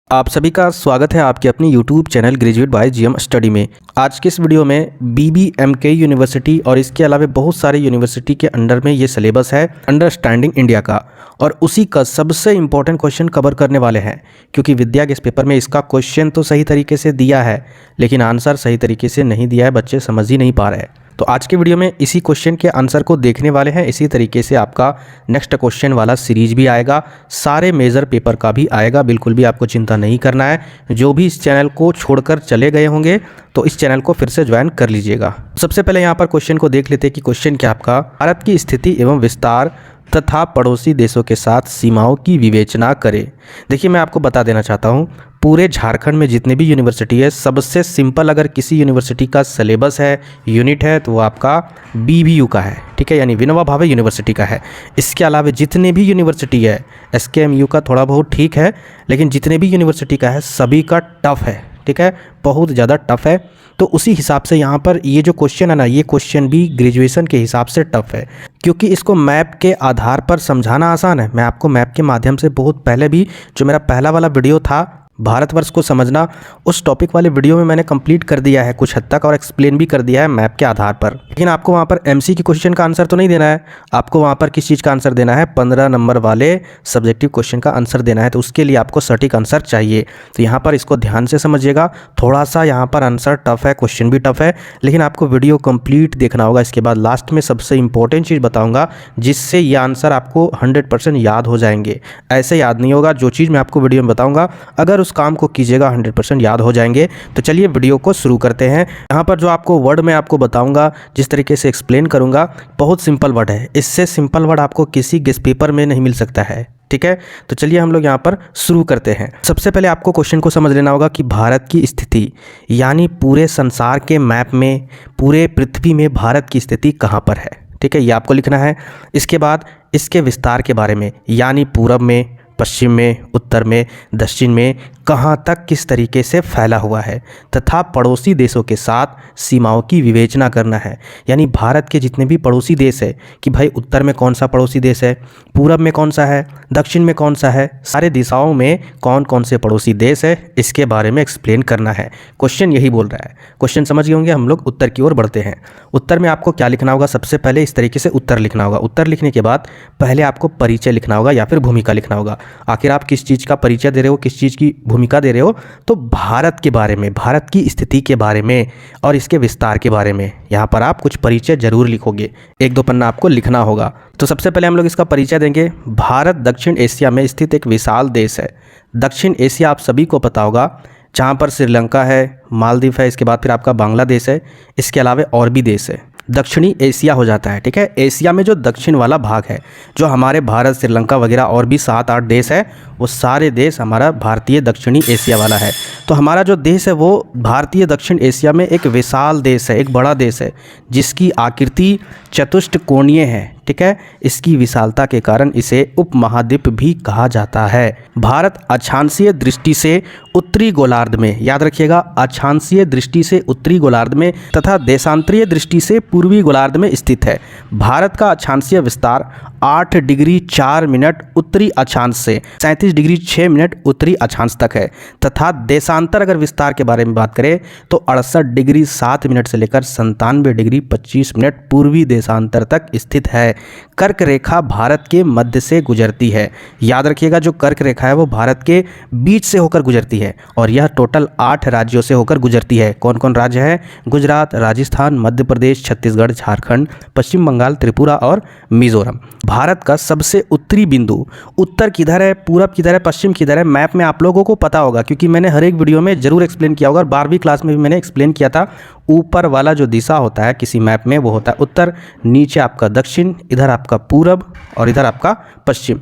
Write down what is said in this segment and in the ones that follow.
आप सभी का स्वागत है आपके अपनी YouTube channel graduate by GM study में। आज के इस वीडियो में BBMK यूनिवर्सिटी और इसके अलावा बहुत सारे यूनिवर्सिटी के अंडर में ये सिलेबस है अंडरस्टैंडिंग इंडिया का, और उसी का सबसे इम्पोर्टेंट क्वेश्चन कवर करने वाले हैं। क्योंकि विद्या के इस पेपर में इसका क्वेश्चन तो सही तरीके से दिया है लेकिन आंसर सही तरीके से नहीं दिया है, बच्चे समझ ही नहीं पा रहे हैं। तो आज के वीडियो में इसी क्वेश्चन के आंसर को देखने वाले हैं। इसी तरीके से आपका नेक्स्ट क्वेश्चन वाला सीरीज भी आएगा, सारे मेजर पेपर का भी आएगा, बिल्कुल भी आपको चिंता नहीं करना है। जो भी इस चैनल को छोड़कर चले गए होंगे तो इस चैनल को फिर से ज्वाइन कर लीजिएगा। सबसे पहले यहाँ पर क्वेश्चन को देख लेते हैं कि क्वेश्चन क्या आपका, भारत की स्थिति एवं विस्तार तथा पड़ोसी देशों के साथ सीमाओं की विवेचना करें। देखिए, मैं आपको बता देना चाहता हूँ, पूरे झारखंड में जितने भी यूनिवर्सिटी है, सबसे सिंपल अगर किसी यूनिवर्सिटी का सिलेबस है, यूनिट है, तो वो आपका BBU का है, ठीक है, यानी विनोबा भावे यूनिवर्सिटी का है। इसके अलावा जितने भी यूनिवर्सिटी है, SKMU का थोड़ा बहुत ठीक है, लेकिन जितने भी यूनिवर्सिटी का है सभी का टफ है, ठीक है, बहुत ज़्यादा टफ है। तो उसी हिसाब से यहाँ पर ये जो क्वेश्चन है ना, ये क्वेश्चन भी ग्रेजुएशन के हिसाब से टफ है, क्योंकि इसको मैप के आधार पर समझाना आसान है। मैं आपको मैप के माध्यम से बहुत पहले भी, जो मेरा पहला वाला वीडियो था भारतवर्ष को समझना, उस टॉपिक वाले वीडियो में मैंने कंप्लीट कर दिया है कुछ हद तक, और एक्सप्लेन भी कर दिया है मैप के आधार पर। लेकिन आपको वहाँ पर MC की क्वेश्चन का आंसर तो नहीं देना है, आपको वहाँ पर किस चीज़ का आंसर देना है, 15 नंबर वाले सब्जेक्टिव क्वेश्चन का आंसर देना है। तो उसके लिए आपको सटीक आंसर चाहिए। तो यहाँ पर इसको ध्यान से समझिएगा। थोड़ा सा यहाँ पर आंसर टफ है, क्वेश्चन भी टफ है, लेकिन आपको वीडियो कंप्लीट देखना होगा। इसके बाद लास्ट में सबसे इंपॉर्टेंट चीज़ बताऊँगा, जिससे ये आंसर आपको 100% याद हो जाएंगे। ऐसे याद नहीं होगा, जो चीज़ मैं आपको वीडियो में बताऊँगा अगर उस काम को कीजिएगा 100% याद हो जाएंगे। तो चलिए वीडियो को शुरू करते हैं। यहाँ पर जो आपको वर्ड मैं आपको बताऊंगा, जिस तरीके से एक्सप्लेन करूंगा, बहुत सिंपल वर्ड है। इससे सिंपल वर्ड आपको किसी गेस्ट पेपर में नहीं मिल सकता है, ठीक है। तो चलिए हम लोग यहाँ पर शुरू करते हैं। सबसे पहले आपको क्वेश्चन को समझ लेना होगा कि भारत की स्थिति, यानी पूरे संसार के मैप में, पूरे पृथ्वी में भारत की स्थिति कहाँ पर है, ठीक है, ये आपको लिखना है। इसके बाद इसके विस्तार के बारे में, यानी पूरब में, पश्चिम में, उत्तर में, दक्षिण में कहाँ तक किस तरीके से फैला हुआ है, तथा पड़ोसी देशों के साथ सीमाओं की विवेचना करना है। यानी भारत के जितने भी पड़ोसी देश है, कि भाई उत्तर में कौन सा पड़ोसी देश है, पूरब में कौन सा है, दक्षिण में कौन सा है, सारे दिशाओं में कौन कौन से पड़ोसी देश है, इसके बारे में एक्सप्लेन करना है। क्वेश्चन यही बोल रहा है। क्वेश्चन समझ गए होंगे। हम लोग उत्तर की ओर बढ़ते हैं। उत्तर में आपको क्या लिखना होगा, सबसे पहले इस तरीके से उत्तर लिखना होगा। उत्तर लिखने के बाद पहले आपको परिचय लिखना होगा या फिर भूमिका लिखना होगा। आखिर आप किस चीज़ का परिचय दे रहे हो, किस चीज़ की भूमिका दे रहे हो, तो भारत के बारे में, भारत की स्थिति के बारे में और इसके विस्तार के बारे में यहाँ पर आप कुछ परिचय जरूर लिखोगे। 1-2 पन्ना आपको लिखना होगा। तो सबसे पहले हम लोग इसका परिचय देंगे। भारत दक्षिण एशिया में स्थित एक विशाल देश है। दक्षिण एशिया आप सभी को पता होगा, जहाँ पर श्रीलंका है, मालदीव है, इसके बाद फिर आपका बांग्लादेश है, इसके अलावा और भी देश है। दक्षिणी एशिया हो जाता है, ठीक है। एशिया में जो दक्षिण वाला भाग है, जो हमारे भारत, श्रीलंका वगैरह और भी 7-8 देश है, वो सारे देश हमारा भारतीय दक्षिणी एशिया वाला है। तो हमारा जो देश है वो भारतीय दक्षिण एशिया में एक विशाल देश है, एक बड़ा देश है, जिसकी आकृति चतुष्टकोणीय है, ठीक है। इसकी विशालता के कारण इसे उपमहाद्वीप भी कहा जाता है। भारत अक्षांशीय दृष्टि से उत्तरी गोलार्ध में, याद रखिएगा, अक्षांशीय दृष्टि से उत्तरी गोलार्ध में तथा देशांतरीय दृष्टि से पूर्वी गोलार्ध में स्थित है। भारत का अक्षांशीय विस्तार 8 डिग्री 4 मिनट उत्तरी अक्षांश से 37 डिग्री 6 मिनट उत्तरी अक्षांश तक है, तथा देशांतर अगर विस्तार के बारे में बात करें तो 68 डिग्री 7 मिनट से लेकर 97 डिग्री 25 मिनट पूर्वी देशांतर तक स्थित है। कर्क रेखा भारत के मध्य से गुजरती है। याद रखिएगा, जो कर्क रेखा है वो भारत के बीच से होकर गुजरती है, और यह टोटल 8 राज्यों से होकर गुजरती है। कौन कौन राज्य है? गुजरात, राजस्थान, मध्य प्रदेश, छत्तीसगढ़, झारखंड, पश्चिम बंगाल, त्रिपुरा और मिजोरम। भारत का सबसे उत्तरी बिंदु, उत्तर किधर है, पूरब किधर है, पश्चिम किधर है, मैप में आप लोगों को पता होगा, क्योंकि मैंने हर एक वीडियो में जरूर एक्सप्लेन किया होगा, और 12वीं क्लास में भी मैंने एक्सप्लेन किया था। ऊपर वाला जो दिशा होता है किसी मैप में वो होता है उत्तर, नीचे आपका दक्षिण, इधर आपका पूरब और इधर आपका पश्चिम।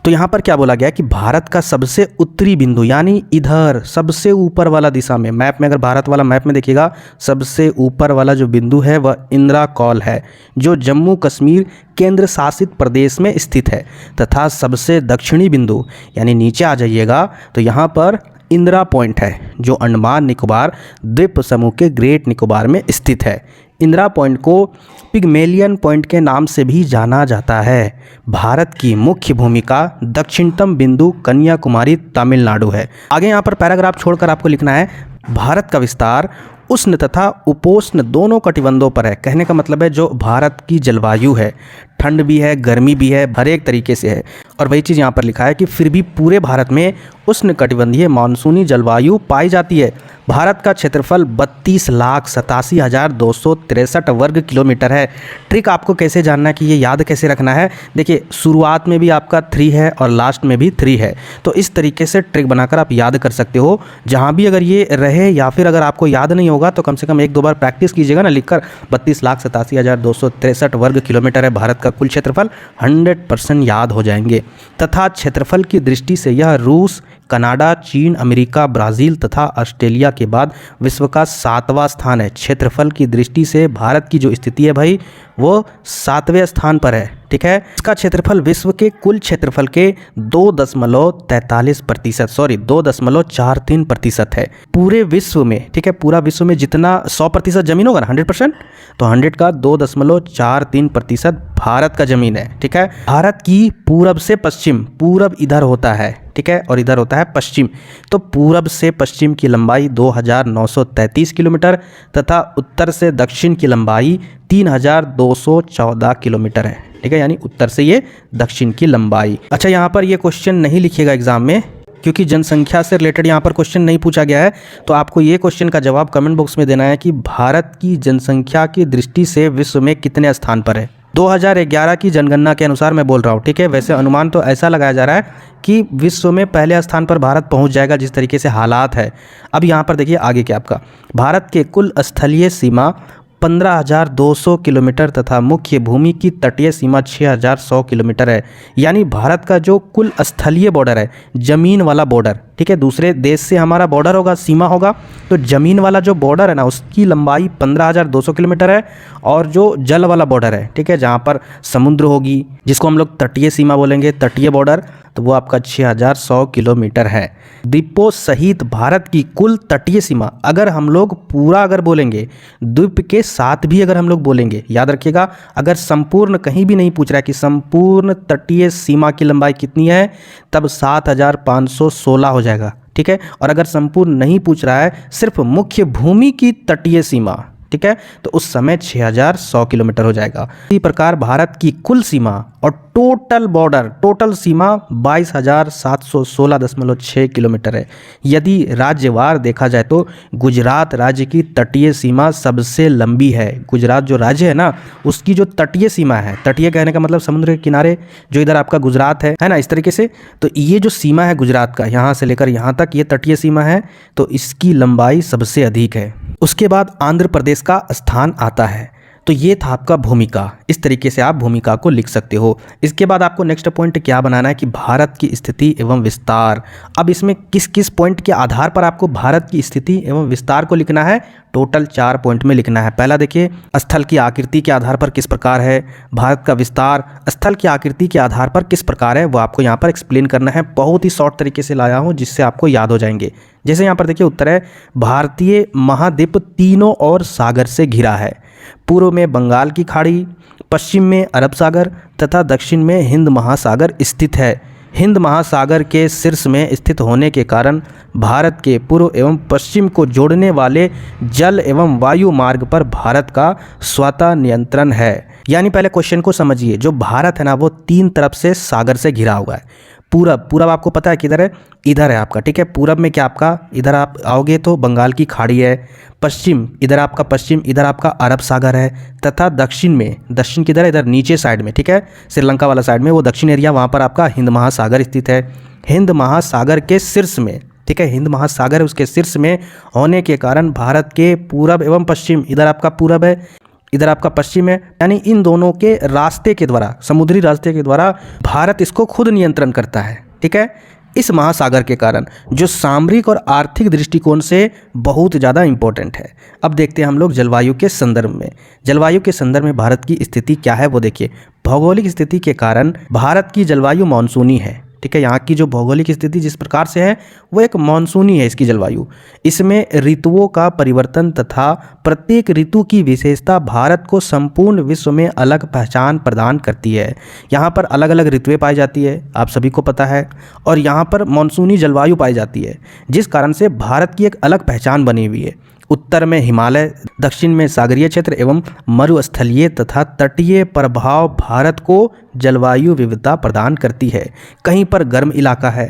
तो यहाँ पर क्या बोला गया कि भारत का सबसे उत्तरी बिंदु, यानी इधर सबसे ऊपर वाला दिशा में, मैप में अगर भारत वाला मैप में देखिएगा, सबसे ऊपर वाला जो बिंदु है वह इंदिरा कौल है, जो जम्मू कश्मीर केंद्र शासित प्रदेश में स्थित है। तथा सबसे दक्षिणी बिंदु, यानी नीचे आ जाइएगा तो यहाँ पर इंदिरा पॉइंट है, जो अंडमान निकोबार द्वीप समूह के ग्रेट निकोबार में स्थित है। इंदिरा पॉइंट को पिग्मेलियन पॉइंट के नाम से भी जाना जाता है। भारत की मुख्य भूमिका दक्षिणतम बिंदु कन्याकुमारी तमिलनाडु है। आगे यहाँ पर पैराग्राफ छोड़कर आपको लिखना है, भारत का विस्तार उष्ण तथा उपोष्ण दोनों कटिबंधों पर है। कहने का मतलब है जो भारत की जलवायु है, ठंड भी है, गर्मी भी है, हर एक तरीके से है। और वही चीज़ यहाँ पर लिखा है कि फिर भी पूरे भारत में उष्ण कटिबंधीय मानसूनी जलवायु पाई जाती है। भारत का क्षेत्रफल 32,87,263 वर्ग किलोमीटर है। ट्रिक आपको कैसे जानना है कि ये याद कैसे रखना है, देखिए शुरुआत में भी आपका 3 है और लास्ट में भी 3 है, तो इस तरीके से ट्रिक बनाकर आप याद कर सकते हो। जहाँ भी अगर ये रहे या फिर अगर आपको याद नहीं होगा तो कम से कम 1-2 बार प्रैक्टिस कीजिएगा ना लिखकर। 32,87,263 वर्ग किलोमीटर है भारत का कुल क्षेत्रफल, 100% याद हो जाएंगे। तथा क्षेत्रफल की दृष्टि से यह रूस, कनाडा, चीन, अमेरिका, ब्राज़ील तथा ऑस्ट्रेलिया के बाद विश्व का 7वां स्थान है। क्षेत्रफल की दृष्टि से भारत की जो स्थिति है भाई वो 7वें स्थान पर है, ठीक है। इसका क्षेत्रफल विश्व के कुल क्षेत्रफल के 2.43% है पूरे विश्व में, ठीक है। पूरा विश्व में जितना 100% जमीन होगा ना 100%, तो 100 का 2.43% भारत का जमीन है, ठीक है। भारत की पूरब से पश्चिम, पूरब इधर होता है, ठीक है, और इधर होता है पश्चिम, तो पूरब से पश्चिम की लंबाई 2,933 किलोमीटर तथा उत्तर से दक्षिण की लंबाई 3,214 किलोमीटर है, ठीक है। यानी उत्तर से ये दक्षिण की लंबाई। अच्छा, यहाँ पर ये क्वेश्चन नहीं लिखिएगा एग्जाम में, क्योंकि जनसंख्या से रिलेटेड यहाँ पर क्वेश्चन नहीं पूछा गया है। तो आपको ये क्वेश्चन का जवाब कमेंट बॉक्स में देना है कि भारत की जनसंख्या की दृष्टि से विश्व में कितने स्थान पर है। 2011 की जनगणना के अनुसार मैं बोल रहा हूँ, ठीक है। वैसे अनुमान तो ऐसा लगाया जा रहा है कि विश्व में पहले स्थान पर भारत पहुँच जाएगा जिस तरीके से हालात है। अब यहाँ पर देखिए आगे क्या आपका, भारत के कुल स्थलीय सीमा 15,200 किलोमीटर तथा मुख्य भूमि की तटीय सीमा 6,100 किलोमीटर है। यानी भारत का जो कुल स्थलीय बॉर्डर है, जमीन वाला बॉर्डर, ठीक है, दूसरे देश से हमारा बॉर्डर होगा, सीमा होगा, तो जमीन वाला जो बॉर्डर है ना उसकी लंबाई 15,200 किलोमीटर है। और जो जल वाला बॉर्डर है, ठीक है, जहाँ पर समुद्र होगी, जिसको हम लोग तटीय सीमा बोलेंगे, तटीय बॉर्डर, तो वो आपका 6,100 किलोमीटर है। द्वीपों सहित भारत की कुल तटीय सीमा अगर हम लोग पूरा अगर बोलेंगे, द्वीप के साथ भी अगर हम लोग बोलेंगे, याद रखिएगा, अगर संपूर्ण कहीं भी नहीं पूछ रहा है कि संपूर्ण तटीय सीमा की लंबाई कितनी है, तब 7,516 हो जाएगा, ठीक है। और अगर संपूर्ण नहीं पूछ रहा है, सिर्फ मुख्य भूमि की तटीय सीमा, ठीक है, तो उस समय 6,100 किलोमीटर हो जाएगा। इसी प्रकार भारत की कुल सीमा और टोटल बॉर्डर, टोटल सीमा 22,716.6 किलोमीटर है। यदि राज्यवार देखा जाए तो गुजरात राज्य की तटीय सीमा सबसे लंबी है। गुजरात जो राज्य है ना, उसकी जो तटीय सीमा है, तटीय कहने का मतलब समुद्र के किनारे, जो इधर आपका गुजरात है ना, इस तरीके से, तो ये जो सीमा है गुजरात का, यहाँ से लेकर यहाँ तक ये तटीय सीमा है, तो इसकी लंबाई सबसे अधिक है। उसके बाद आंध्र प्रदेश का स्थान आता है। तो ये था आपका भूमिका, इस तरीके से आप भूमिका को लिख सकते हो। इसके बाद आपको नेक्स्ट पॉइंट क्या बनाना है कि भारत की स्थिति एवं विस्तार। अब इसमें किस किस पॉइंट के आधार पर आपको भारत की स्थिति एवं विस्तार को लिखना है, टोटल 4 पॉइंट में लिखना है। पहला देखिए, स्थल की आकृति के आधार पर किस प्रकार है, भारत का विस्तार स्थल की आकृति के आधार पर किस प्रकार है, वो आपको यहाँ पर एक्सप्लेन करना है। बहुत ही शॉर्ट तरीके से लाया हूँ जिससे आपको याद हो जाएंगे। जैसे यहाँ पर देखिए उत्तर है, भारतीय महाद्वीप तीनों ओर सागर से घिरा है। पूर्व में बंगाल की खाड़ी, पश्चिम में अरब सागर तथा दक्षिण में हिंद महासागर स्थित है। हिंद महासागर के शीर्ष में स्थित होने के कारण भारत के पूर्व एवं पश्चिम को जोड़ने वाले जल एवं वायु मार्ग पर भारत का स्वतः नियंत्रण है। यानी पहले क्वेश्चन को समझिए, जो भारत है ना वो 3 तरफ से सागर से घिरा हुआ है। पूरब आपको पता है किधर है, इधर है आपका, ठीक है। पूरब में क्या आपका, इधर आप आओगे तो बंगाल की खाड़ी है। पश्चिम, इधर आपका पश्चिम, इधर आपका अरब सागर है। तथा दक्षिण में, दक्षिण किधर है, इधर नीचे साइड में, ठीक है, श्रीलंका वाला साइड में, वो दक्षिण एरिया, वहाँ पर आपका हिंद महासागर स्थित है। हिंद महासागर के शीर्ष में, ठीक है, हिंद महासागर है, उसके शीर्ष में होने के कारण भारत के पूरब एवं पश्चिम, इधर आपका पूरब है, इधर आपका पश्चिम है, यानी इन दोनों के रास्ते के द्वारा, समुद्री रास्ते के द्वारा भारत इसको खुद नियंत्रण करता है, ठीक है। इस महासागर के कारण जो सामरिक और आर्थिक दृष्टिकोण से बहुत ज़्यादा इम्पोर्टेंट है। अब देखते हैं हम लोग जलवायु के संदर्भ में। जलवायु के संदर्भ में भारत की स्थिति क्या है वो देखिए। भौगोलिक स्थिति के कारण भारत की जलवायु मानसूनी है, ठीक है। यहाँ की जो भौगोलिक स्थिति जिस प्रकार से है वो एक मानसूनी है इसकी जलवायु। इसमें ऋतुओं का परिवर्तन तथा प्रत्येक ऋतु की विशेषता भारत को संपूर्ण विश्व में अलग पहचान प्रदान करती है। यहाँ पर अलग अलग ऋतुएं पाई जाती है, आप सभी को पता है, और यहाँ पर मानसूनी जलवायु पाई जाती है, जिस कारण से भारत की एक अलग पहचान बनी हुई है। उत्तर में हिमालय, दक्षिण में सागरीय क्षेत्र एवं मरुस्थलीय तथा तटीय प्रभाव भारत को जलवायु विविधता प्रदान करती है। कहीं पर गर्म इलाका है,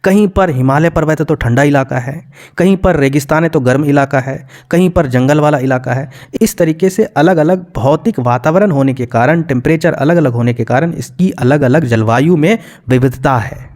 कहीं पर हिमालय पर्वत है तो ठंडा इलाका है, कहीं पर रेगिस्तान है तो गर्म इलाका है, कहीं पर जंगल वाला इलाका है। इस तरीके से अलग अलग भौतिक वातावरण होने के कारण, टेम्परेचर अलग अलग होने के कारण इसकी अलग अलग जलवायु में विविधता है।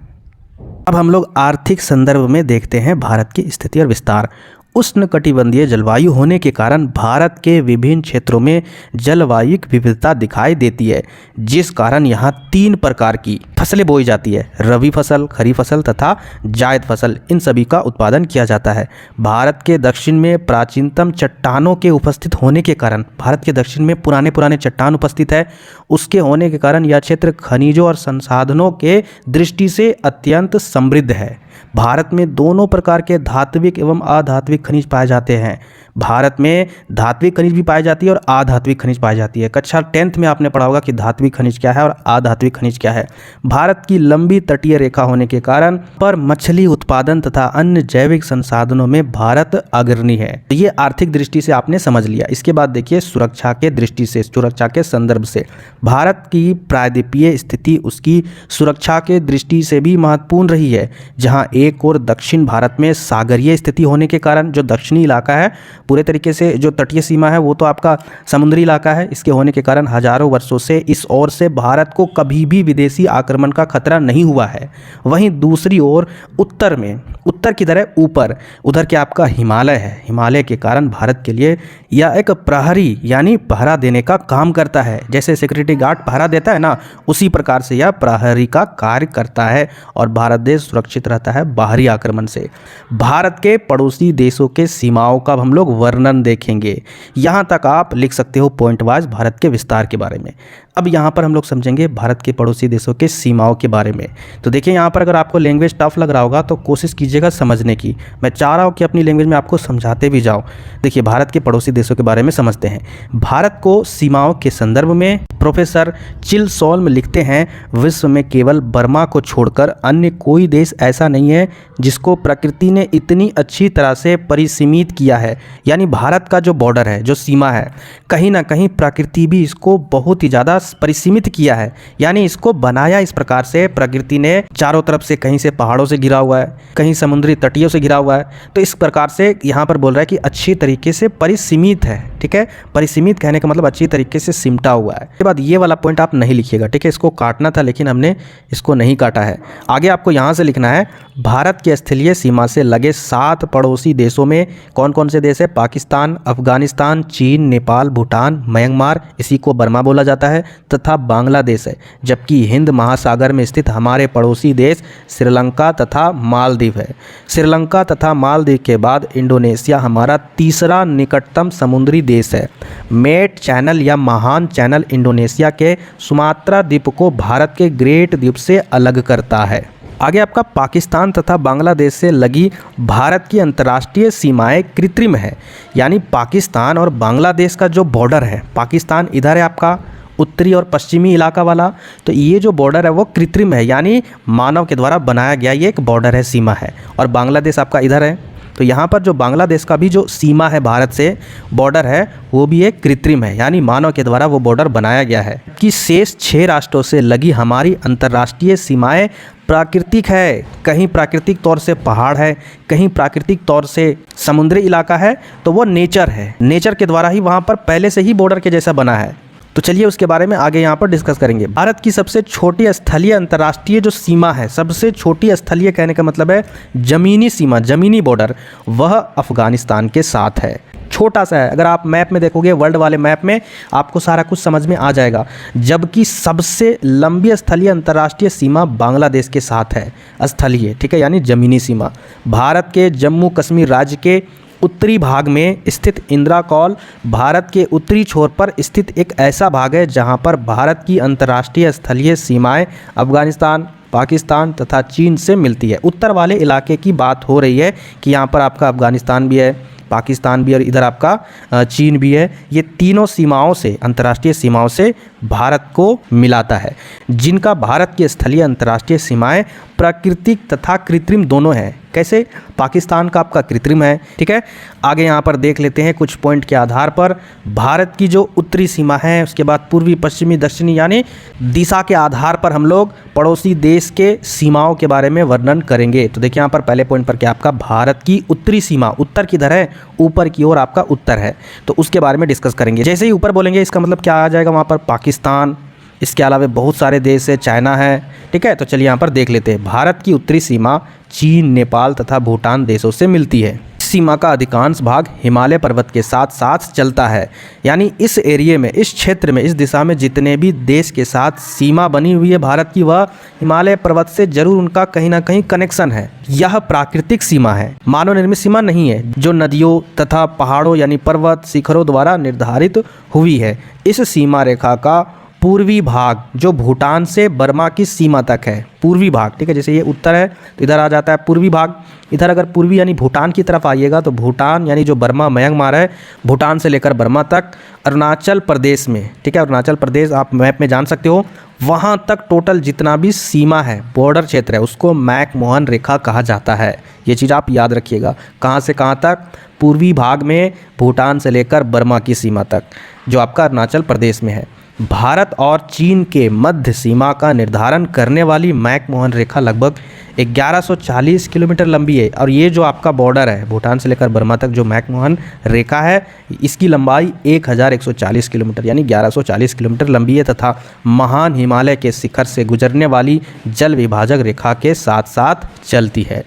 अब हम लोग आर्थिक संदर्भ में देखते हैं भारत की स्थिति और विस्तार। उष्णकटिबंधीय जलवायु होने के कारण भारत के विभिन्न क्षेत्रों में जलवायु विविधता दिखाई देती है, जिस कारण यहाँ 3 प्रकार की फसलें बोई जाती है। रबी फसल, खरीफ फसल तथा जायद फसल, इन सभी का उत्पादन किया जाता है। भारत के दक्षिण में प्राचीनतम चट्टानों के उपस्थित होने के कारण, भारत के दक्षिण में पुराने चट्टान उपस्थित है, उसके होने के कारण यह क्षेत्र खनिजों और संसाधनों के दृष्टि से अत्यंत समृद्ध है। भारत में दोनों प्रकार के धात्विक एवं अधात्विक खनिज पाए जाते हैं। भारत में धात्विक खनिज भी पाई जाती है और अधात्विक खनिज पाई जाती है। कक्षा 10th में आपने पढ़ा होगा कि धात्विक खनिज क्या है और अधात्विक खनिज क्या है। भारत की लंबी तटीय रेखा होने के कारण पर मछली उत्पादन तथा अन्य जैविक संसाधनों में भारत अग्रणी है। ये आर्थिक दृष्टि से आपने समझ लिया। इसके बाद देखिए सुरक्षा के दृष्टि से, सुरक्षा के संदर्भ से भारत की प्रायद्वीपीय स्थिति उसकी सुरक्षा के दृष्टि से भी महत्वपूर्ण रही है। जहाँ एक और दक्षिण भारत में सागरीय स्थिति होने के कारण जो दक्षिणी इलाका है, पूरे तरीके से जो तटीय सीमा है वो तो आपका समुद्री इलाका है, इसके होने के कारण हजारों वर्षों से इस ओर से भारत को कभी भी विदेशी आक्रमण का खतरा नहीं हुआ है। वहीं दूसरी ओर उत्तर में, उत्तर की तरह ऊपर उधर के आपका हिमालय है। हिमालय के कारण भारत के लिए यह एक प्रहरी यानी पहरा देने का काम करता है। जैसे सिक्योरिटी गार्ड पहरा देता है ना, उसी प्रकार से यह प्रहरी का कार्य करता है और भारत देश सुरक्षित रहता है बाहरी आक्रमण से। भारत के पड़ोसी देशों के सीमाओं का हम लोग वर्णन देखेंगे। यहाँ तक आप लिख सकते हो पॉइंट वाइज भारत के विस्तार के बारे में। अब यहाँ पर हम लोग समझेंगे भारत के पड़ोसी देशों के सीमाओं के बारे में। तो देखिए यहाँ पर अगर आपको लैंग्वेज टफ लग रहा होगा तो कोशिश कीजिएगा समझने की। मैं चाह रहा हूँ कि अपनी लैंग्वेज में आपको समझाते भी जाऊँ। देखिए भारत के पड़ोसी देशों के बारे में समझते हैं। भारत को सीमाओं के संदर्भ में प्रोफेसर चिलसोल्म लिखते हैं, विश्व में केवल बर्मा को छोड़कर अन्य कोई देश ऐसा नहीं है जिसको प्रकृति ने इतनी अच्छी तरह से परिसीमित किया है। यानी भारत का जो बॉर्डर है, जो सीमा है, कहीं ना कहीं प्रकृति भी इसको बहुत ही ज़्यादा परिसीमित किया है। यानी इसको बनाया इस प्रकार से, प्रकृति ने चारों तरफ से, कहीं से पहाड़ों से घिरा हुआ है, कहीं समुद्री तटियों से घिरा हुआ है। तो इस प्रकार से यहाँ पर बोल रहा है कि अच्छी तरीके से परिसीमित है। ठीक है, परिसीमित कहने का मतलब अच्छी तरीके से सिमटा हुआ है। इसके बाद ये वाला पॉइंट आप नहीं लिखिएगा, ठीक है, इसको काटना था लेकिन हमने इसको नहीं काटा है। आगे आपको यहाँ से लिखना है, भारत की स्थलीय सीमा से लगे 7 पड़ोसी देशों में कौन कौन से देश है? पाकिस्तान, अफगानिस्तान, चीन, नेपाल, भूटान, म्यांमार, इसी को बर्मा बोला जाता है, तथा बांग्लादेश है। जबकि हिंद महासागर में स्थित हमारे पड़ोसी देश श्रीलंका तथा मालदीव है। श्रीलंका तथा मालदीव के बाद इंडोनेशिया हमारा तीसरा निकटतम समुद्री देश है। मेट चैनल या महान चैनल इंडोनेशिया के सुमात्रा द्वीप को भारत के ग्रेट द्वीप से अलग करता है। आगे आपका पाकिस्तान तथा बांग्लादेश से लगी भारत की अंतर्राष्ट्रीय सीमाएं कृत्रिम है। यानी पाकिस्तान और बांग्लादेश का जो बॉर्डर है, पाकिस्तान इधर है आपका उत्तरी और पश्चिमी इलाका वाला, तो ये जो बॉर्डर है वो कृत्रिम है, यानी मानव के द्वारा बनाया गया ये एक बॉर्डर है, सीमा है। और बांग्लादेश आपका इधर है, तो यहाँ पर जो बांग्लादेश का भी जो सीमा है, भारत से बॉर्डर है, वो भी एक कृत्रिम है, यानी मानव के द्वारा वो बॉर्डर बनाया गया है। कि शेष 6 राष्ट्रों से लगी हमारी अंतर्राष्ट्रीय सीमाएं प्राकृतिक है। कहीं प्राकृतिक तौर से पहाड़ है, कहीं प्राकृतिक तौर से समुद्री इलाका है, तो वो नेचर है, नेचर के द्वारा ही वहाँ पर पहले से ही बॉर्डर के जैसा बना है। तो चलिए उसके बारे में आगे यहाँ पर डिस्कस करेंगे। भारत की सबसे छोटी स्थलीय अंतर्राष्ट्रीय जो सीमा है, सबसे छोटी स्थलीय कहने का मतलब है जमीनी सीमा, जमीनी बॉर्डर, वह अफगानिस्तान के साथ है। छोटा सा है, अगर आप मैप में देखोगे, वर्ल्ड वाले मैप में आपको सारा कुछ समझ में आ जाएगा। जबकि सबसे लंबी स्थलीय अंतर्राष्ट्रीय सीमा बांग्लादेश के साथ है, स्थलीय, ठीक है, यानी जमीनी सीमा। भारत के जम्मू कश्मीर राज्य के उत्तरी भाग में स्थित इंदिरा कौल भारत के उत्तरी छोर पर स्थित एक ऐसा भाग है जहां पर भारत की अंतर्राष्ट्रीय स्थलीय सीमाएं अफगानिस्तान, पाकिस्तान तथा चीन से मिलती है। उत्तर वाले इलाके की बात हो रही है कि यहाँ पर आपका अफगानिस्तान भी है, पाकिस्तान भी और इधर आपका चीन भी है। ये तीनों सीमाओं से, अंतर्राष्ट्रीय सीमाओं से भारत को मिलाता है, जिनका भारत की स्थलीय अंतर्राष्ट्रीय सीमाएं प्राकृतिक तथा कृत्रिम दोनों हैं। कैसे? पाकिस्तान का आपका कृत्रिम है, ठीक है। आगे यहाँ पर देख लेते हैं कुछ पॉइंट के आधार पर। भारत की जो उत्तरी सीमा है, उसके बाद पूर्वी, पश्चिमी, दक्षिणी, यानी दिशा के आधार पर हम लोग पड़ोसी देश के सीमाओं के बारे में वर्णन करेंगे। तो देखिए यहाँ पर पहले पॉइंट पर क्या आपका भारत की उत्तरी सीमा, उत्तर किधर है? ऊपर की ओर आपका उत्तर है, तो उसके बारे में डिस्कस करेंगे। जैसे ही ऊपर बोलेंगे इसका मतलब क्या आ जाएगा? वहाँ पर पाकिस्तान, इसके अलावा बहुत सारे देश है, चाइना है, ठीक है। तो चलिए यहाँ पर देख लेते हैं। भारत की उत्तरी सीमा चीन, नेपाल तथा भूटान देशों से मिलती है। इस सीमा का अधिकांश भाग हिमालय पर्वत के साथ साथ चलता है, यानी इस एरिया में, इस क्षेत्र में, इस दिशा में जितने भी देश के साथ सीमा बनी हुई है भारत की, वह हिमालय पर्वत से जरूर उनका कहीं ना कहीं कनेक्शन है। यह प्राकृतिक सीमा है, मानव निर्मित सीमा नहीं है, जो नदियों तथा पहाड़ों यानी पर्वत शिखरों द्वारा निर्धारित हुई है। इस सीमा रेखा का पूर्वी भाग जो भूटान से बर्मा की सीमा तक है, पूर्वी भाग, ठीक है। जैसे ये उत्तर है तो इधर आ जाता है पूर्वी भाग। इधर अगर पूर्वी यानी भूटान की तरफ आइएगा तो भूटान यानी जो बर्मा, म्यांमार है, भूटान से लेकर बर्मा तक, अरुणाचल प्रदेश में, ठीक है, अरुणाचल प्रदेश आप मैप में जान सकते हो, वहाँ तक टोटल जितना भी सीमा है, बॉर्डर क्षेत्र है, उसको मैकमोहन रेखा कहा जाता है। ये चीज़ आप याद रखिएगा। कहाँ से कहाँ तक? पूर्वी भाग में भूटान से लेकर बर्मा की सीमा तक, जो आपका अरुणाचल प्रदेश में है। भारत और चीन के मध्य सीमा का निर्धारण करने वाली मैकमोहन रेखा लगभग 1140 किलोमीटर लंबी है। और ये जो आपका बॉर्डर है भूटान से लेकर बर्मा तक, जो मैकमोहन रेखा है, इसकी लंबाई 1140 किलोमीटर यानी 1140 किलोमीटर लंबी है तथा महान हिमालय के शिखर से गुजरने वाली जल विभाजक रेखा के साथ साथ चलती है।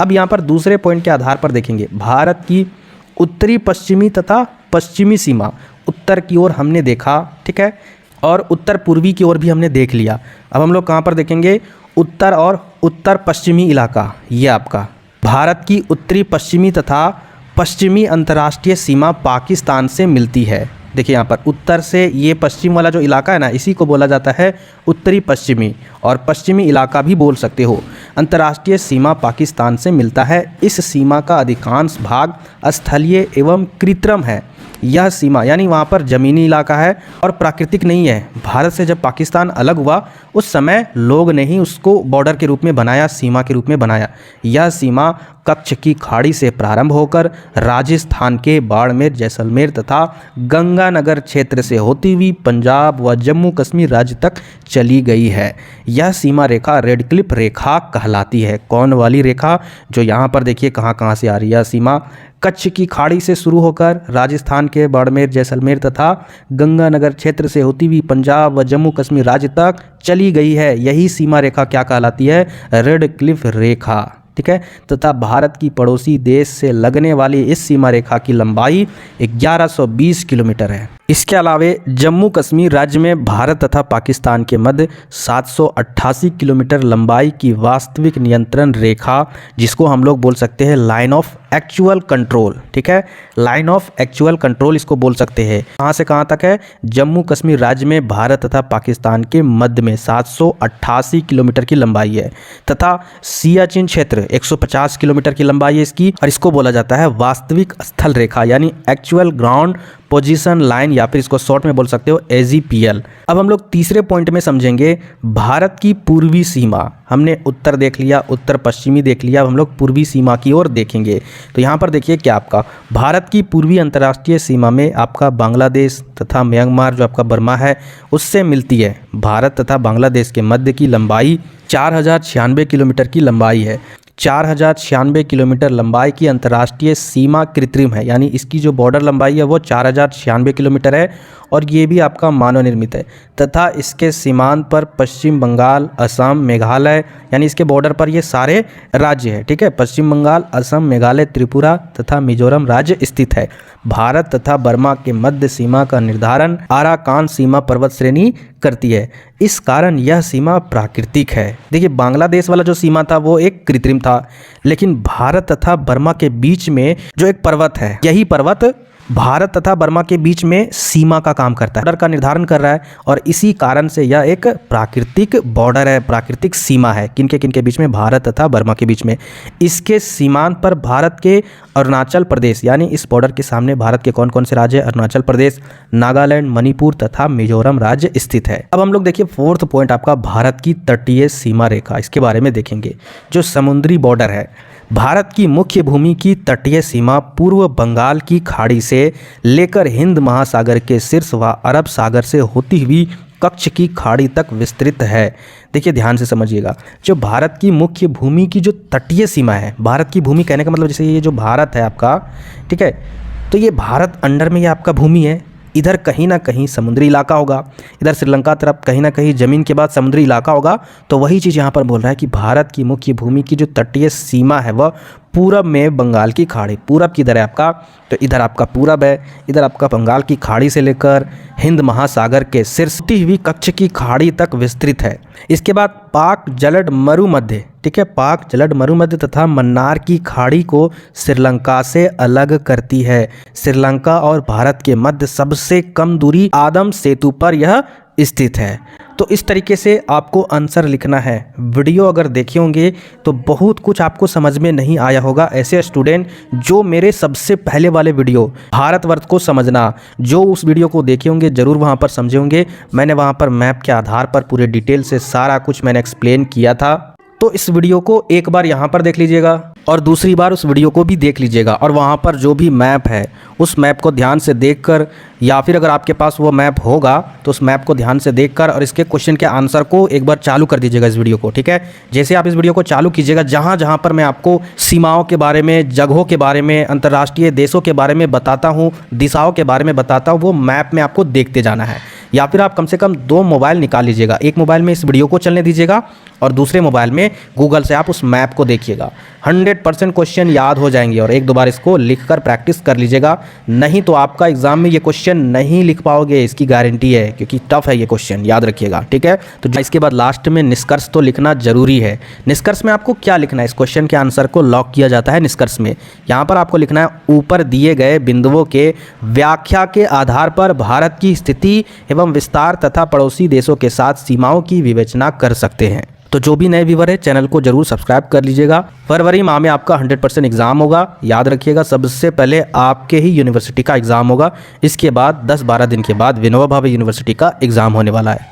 अब यहाँ पर दूसरे पॉइंट के आधार पर देखेंगे, भारत की उत्तरी, पश्चिमी तथा पश्चिमी सीमा, उत्तर की ओर हमने देखा, ठीक है, और उत्तर पूर्वी की ओर भी हमने देख लिया। अब हम लोग कहाँ पर देखेंगे? उत्तर और उत्तर पश्चिमी इलाका। ये आपका भारत की उत्तरी, पश्चिमी तथा पश्चिमी अंतर्राष्ट्रीय सीमा पाकिस्तान से मिलती है। देखिए यहाँ पर उत्तर से ये पश्चिम वाला जो इलाका है ना, इसी को बोला जाता है उत्तरी पश्चिमी, और पश्चिमी इलाका भी बोल सकते हो। अंतर्राष्ट्रीय सीमा पाकिस्तान से मिलता है। इस सीमा का अधिकांश भाग स्थलीय एवं कृत्रिम है। यह सीमा यानी वहाँ पर ज़मीनी इलाका है और प्राकृतिक नहीं है। भारत से जब पाकिस्तान अलग हुआ उस समय लोग ने ही उसको बॉर्डर के रूप में बनाया, सीमा के रूप में बनाया। यह सीमा कच्छ की खाड़ी से प्रारंभ होकर राजस्थान के बाड़मेर, जैसलमेर तथा गंगानगर क्षेत्र से होती हुई पंजाब व जम्मू कश्मीर राज्य तक चली गई है। यह सीमा रेखा रेड क्लिफ रेखा कहलाती है। कौन वाली रेखा? जो यहाँ पर देखिए कहाँ कहाँ से आ रही है सीमा, कच्छ की खाड़ी से शुरू होकर राजस्थान के बाड़मेर, जैसलमेर तथा गंगानगर क्षेत्र से होती हुई पंजाब व जम्मू कश्मीर राज्य तक चली गई है। यही सीमा रेखा क्या कहलाती है? रेड क्लिफ रेखा, ठीक है। तथा भारत की पड़ोसी देश से लगने वाली इस सीमा रेखा की लंबाई 1120 किलोमीटर है। इसके अलावा जम्मू कश्मीर राज्य में भारत तथा पाकिस्तान के मध्य 788 किलोमीटर लंबाई की वास्तविक नियंत्रण रेखा, जिसको हम लोग बोल सकते हैं लाइन ऑफ एक्चुअल कंट्रोल, ठीक है, लाइन ऑफ एक्चुअल कंट्रोल इसको बोल सकते हैं। कहाँ से कहाँ तक है? जम्मू कश्मीर राज्य में भारत तथा पाकिस्तान के मध्य में 788 किलोमीटर की लंबाई है तथा सियाचिन क्षेत्र 150 किलोमीटर की लंबाई है इसकी, और इसको बोला जाता है वास्तविक स्थल रेखा यानी एक्चुअल ग्राउंड पोजीशन लाइन, या फिर इसको शॉर्ट में बोल सकते हो AGPL। अब हम लोग तीसरे पॉइंट में समझेंगे भारत की पूर्वी सीमा। हमने उत्तर देख लिया, उत्तर पश्चिमी देख लिया, अब हम लोग पूर्वी सीमा की ओर देखेंगे। तो यहाँ पर देखिए क्या आपका भारत की पूर्वी अंतर्राष्ट्रीय सीमा में आपका बांग्लादेश तथा म्यांमार जो आपका बर्मा है उससे मिलती है। भारत तथा बांग्लादेश के मध्य की लंबाई 4096 किलोमीटर की लंबाई है। 4096 किलोमीटर लंबाई की अंतर्राष्ट्रीय सीमा कृत्रिम है, यानी इसकी जो बॉर्डर लंबाई है वो 4096 किलोमीटर है और ये भी आपका मानव निर्मित है तथा इसके सीमांत पर पश्चिम बंगाल, असम, मेघालय, यानी इसके बॉर्डर पर ये सारे राज्य है, ठीक है। पश्चिम बंगाल, असम, मेघालय, त्रिपुरा तथा मिजोरम राज्य स्थित है। भारत तथा बर्मा के मध्य सीमा का निर्धारण आराकान सीमा पर्वत श्रेणी करती है। इस कारण यह सीमा प्राकृतिक है। देखिए बांग्लादेश वाला जो सीमा था वो एक कृत्रिम था, लेकिन भारत तथा बर्मा के बीच में जो एक पर्वत है, यही पर्वत भारत तथा बर्मा के बीच में सीमा का काम करता है, बॉर्डर का निर्धारण कर रहा है और इसी कारण से यह एक प्राकृतिक बॉर्डर है, प्राकृतिक सीमा है। किनके बीच में? भारत तथा बर्मा के बीच में। इसके सीमांत पर भारत के अरुणाचल प्रदेश, यानी इस बॉर्डर के सामने भारत के कौन कौन से राज्य? अरुणाचल प्रदेश, नागालैंड, मणिपुर तथा मिजोरम राज्य स्थित है। अब हम लोग देखिए फोर्थ पॉइंट आपका भारत की तटीय सीमा रेखा, इसके बारे में देखेंगे। जो समुद्री बॉर्डर है, भारत की मुख्य भूमि की तटीय सीमा पूर्व बंगाल की खाड़ी से लेकर हिंद महासागर के शीर्ष व अरब सागर से होती हुई कच्छ की खाड़ी तक विस्तृत है। देखिए ध्यान से समझिएगा, जो भारत की मुख्य भूमि की जो तटीय सीमा है, भारत की भूमि कहने का मतलब जैसे ये जो भारत है आपका, ठीक है, तो ये भारत अंडर में ये आपका भूमि है। इधर कहीं ना कहीं समुद्री इलाका होगा, इधर श्रीलंका तरफ कहीं ना कहीं ज़मीन के बाद समुद्री इलाका होगा। तो वही चीज़ यहाँ पर बोल रहा है कि भारत की मुख्य भूमि की जो तटीय सीमा है वह पूरब में बंगाल की खाड़ी, पूरब किधर है आपका? तो इधर आपका पूरब है, इधर आपका बंगाल की खाड़ी से लेकर हिंद महासागर के शीर्ष हुई कच्छ की खाड़ी तक विस्तृत है। इसके बाद पाक जलड मरुमध्य, ठीक है, पाक जलड मरुमध्य तथा मन्नार की खाड़ी को श्रीलंका से अलग करती है। श्रीलंका और भारत के मध्य सबसे कम दूरी आदम सेतु पर यह स्थित है। तो इस तरीके से आपको आंसर लिखना है। वीडियो अगर देखे होंगे तो बहुत कुछ आपको समझ में नहीं आया होगा। ऐसे स्टूडेंट जो मेरे सबसे पहले वाले वीडियो भारतवर्ष को समझना, जो उस वीडियो को देखे होंगे ज़रूर वहाँ पर समझे होंगे। मैंने वहाँ पर मैप के आधार पर पूरे डिटेल से सारा कुछ मैंने एक्सप्लेन किया था। तो इस वीडियो को एक बार यहाँ पर देख लीजिएगा और दूसरी बार उस वीडियो को भी देख लीजिएगा और वहाँ पर जो भी मैप है उस मैप को ध्यान से देखकर, या फिर अगर आपके पास वो मैप होगा तो उस मैप को ध्यान से देखकर और इसके क्वेश्चन के आंसर को एक बार चालू कर दीजिएगा इस वीडियो को, ठीक है। जैसे आप इस वीडियो को चालू कीजिएगा, जहाँ जहाँ पर मैं आपको सीमाओं के बारे में, जगहों के बारे में, अंतर्राष्ट्रीय देशों के बारे में बताता हूँ, दिशाओं के बारे में बताता हूँ, वो मैप में आपको देखते जाना है। या फिर आप कम से कम 2 मोबाइल निकाल लीजिएगा, एक मोबाइल में इस वीडियो को चलने दीजिएगा और दूसरे मोबाइल में गूगल से आप उस मैप को देखिएगा। 100% क्वेश्चन याद हो जाएंगे और एक दो बार इसको लिखकर प्रैक्टिस कर लीजिएगा, नहीं तो आपका एग्जाम में ये क्वेश्चन नहीं लिख पाओगे, इसकी गारंटी है, क्योंकि टफ है ये क्वेश्चन, याद रखिएगा, ठीक है। तो इसके बाद लास्ट में निष्कर्ष तो लिखना जरूरी है। निष्कर्ष में आपको क्या लिखना है? इस क्वेश्चन के आंसर को लॉक किया जाता है निष्कर्ष में। यहाँ पर आपको लिखना है ऊपर दिए गए बिंदुओं के व्याख्या के आधार पर भारत की स्थिति एवं विस्तार तथा पड़ोसी देशों के साथ सीमाओं की विवेचना कर सकते हैं। तो जो भी नए व्यूअर है चैनल को जरूर सब्सक्राइब कर लीजिएगा। फरवरी माह में आपका 100% एग्जाम होगा, याद रखिएगा। सबसे पहले आपके ही यूनिवर्सिटी का एग्जाम होगा, इसके बाद 10-12 दिन के बाद विनोबा भावे यूनिवर्सिटी का एग्जाम होने वाला है।